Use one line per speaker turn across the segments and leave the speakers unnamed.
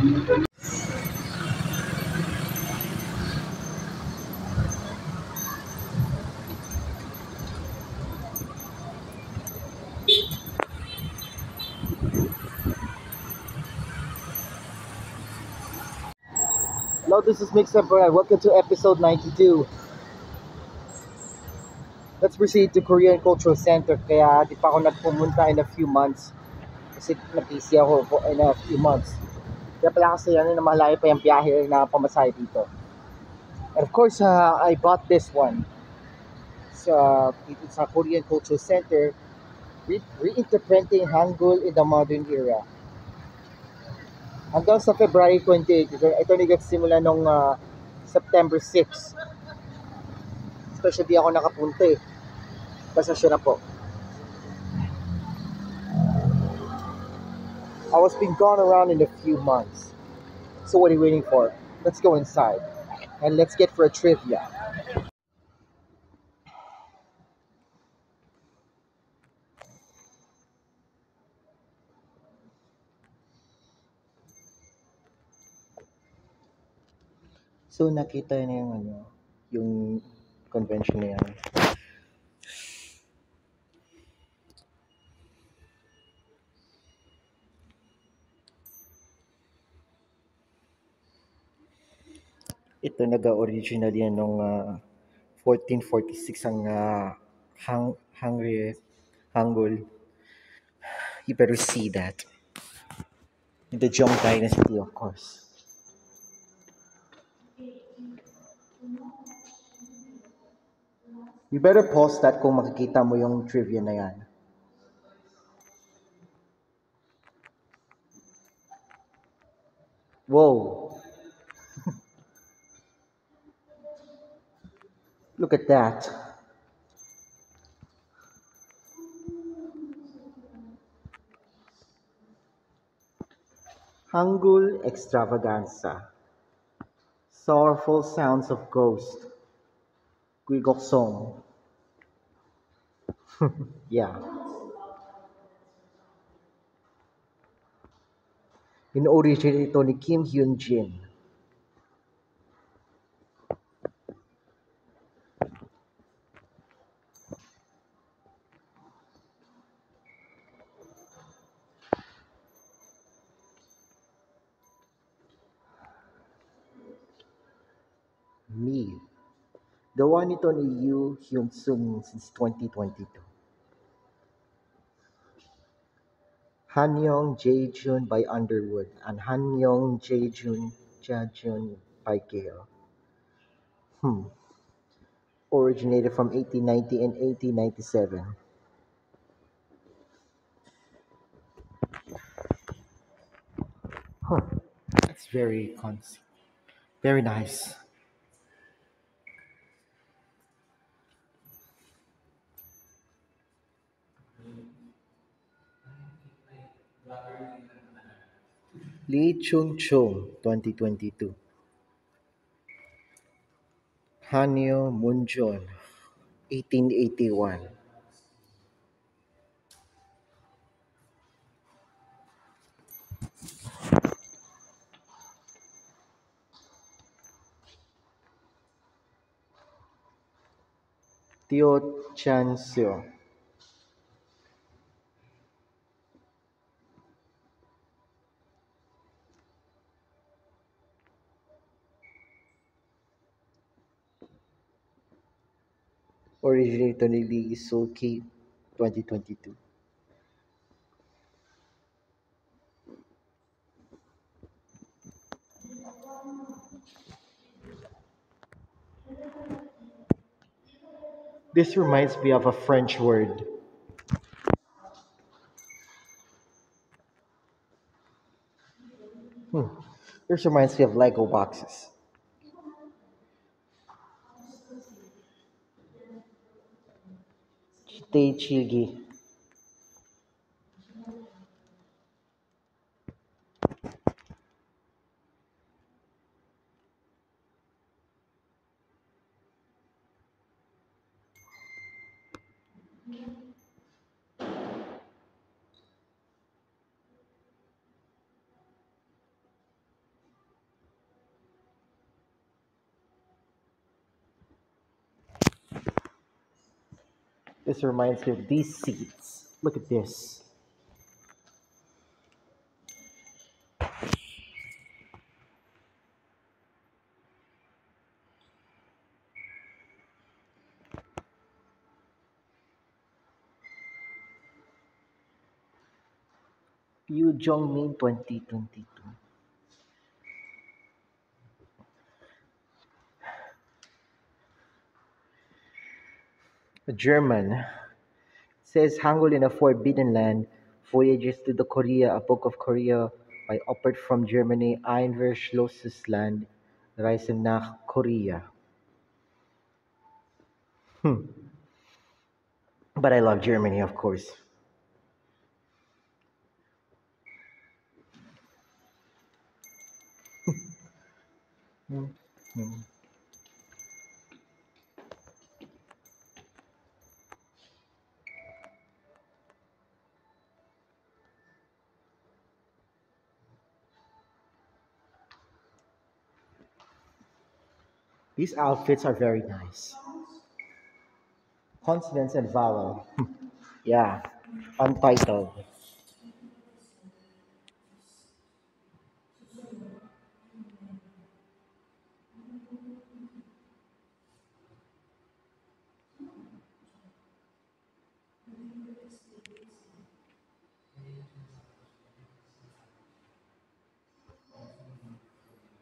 Hello, this is Mix Brad. Welcome to episode 92. Let's proceed to Korean Cultural Center. Kaya di pa ako nagpumunta in a few months. Kasi na-busy ako in a few months. Kaya pala kasi na malayo pa yung biyahe na pamasahe dito. And of course, I bought this one. Sa Korean Cultural Center, reinterpreting Hangul in the modern era. Hanggang sa February 28, ito nagsimula nung September 6. Especially ako nakapunta eh. Basta siya na po. I was been gone around in a few months. So what are you waiting for? Let's go inside. And let's get for a trivia. So nakita na yung convention na yan. Ito naga-original yan nung 1446 ang Hangul. You better see that. In the Jong Dynasty, of course. You better pause that kung makikita mo yung trivia na yan. Whoa. Look at that. Hangul Extravaganza. Sorrowful Sounds of Ghost. Guigoksong. Yeah. In-originate ito ni Kim Hyun Jin. Me. Gawa nito ni Yoo Hyun Sung since 2022. Hanyong Jaejun by Underwood and Hanyong Jajun by Gale. Originated from 1890 and 1897. That's very very nice. Lee Chung Chung, 2022. Hanyo Moonjeon, 1881. Teo Chan Seo. Originator ni Lee Sul-ki, 2022. This reminds me of a French word. This reminds me of Lego boxes. Chite Chigi. This reminds me of these seats. Look at this. Yu Jongmin 2022. A German says Hangul in a Forbidden Land, Voyages to the Korea, a Book of Korea by Oppert from Germany, Ein Verschlosses Land, Reisen nach Korea. Hmm. But I love Germany, of course. Hmm. Hmm. These outfits are very nice. Consonants and vowel. Yeah, untitled.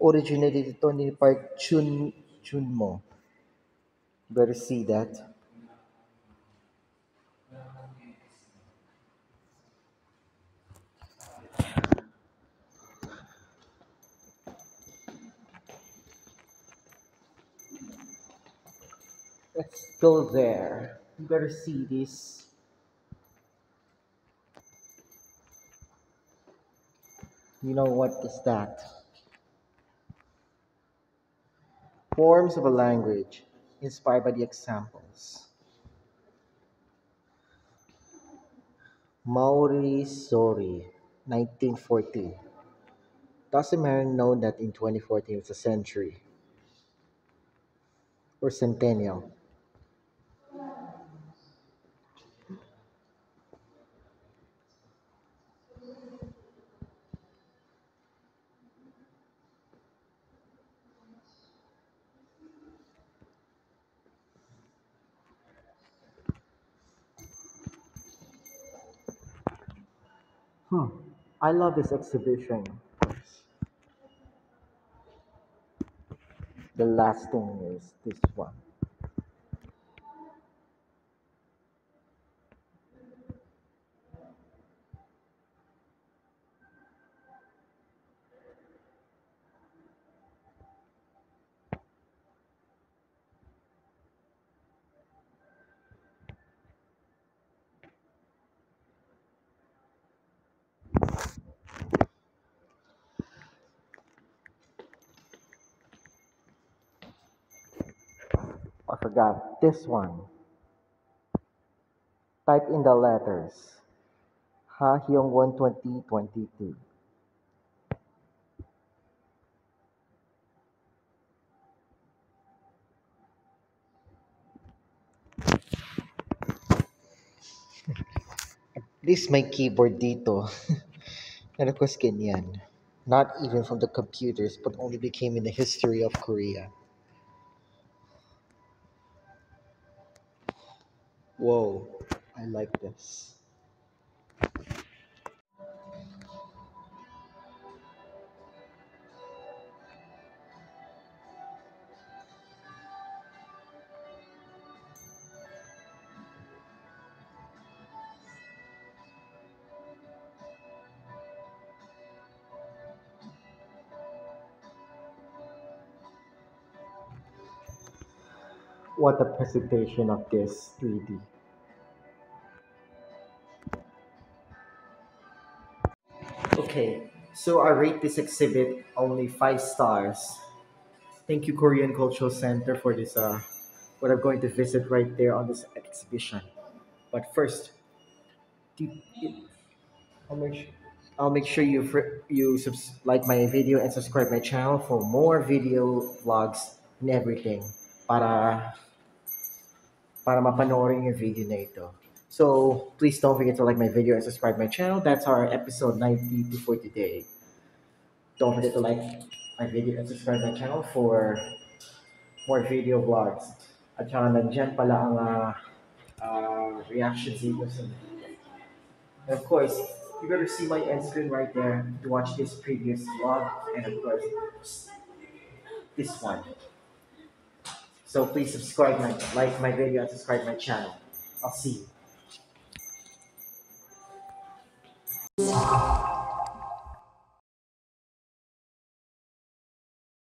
Originated ito ni Park Chunmo. Better see that. Let's go there. You better see this. You know what is that? Forms of a language inspired by the examples. Maori Sori, 1914. Doesn't matter know that in 2014 it's a century or centennial. Hmm. I love this exhibition. The last thing is this one. I forgot this one. Type in the letters. Ha Hyung Won 2022. This my keyboard dito. Narequest yan. Not even from the computers, but only became in the history of Korea. Whoa, I like this. What a presentation of this 3D. Okay, so I rate this exhibit only 5 stars. Thank you, Korean Cultural Center, for this. What I'm going to visit right there on this exhibition. But first, do I'll make sure, I'll make sure you like my video and subscribe my channel for more video vlogs and everything. Para para mapanoorin yung video na ito. So, please don't forget to like my video and subscribe my channel. That's our episode 92 for today. Don't forget to like my video and subscribe my channel for more video vlogs. At saka nandyan pala ang reaction videos. And of course, you're gonna see my end screen right there to watch this previous vlog and of course this one. So please subscribe like my video and subscribe my channel. I'll see you.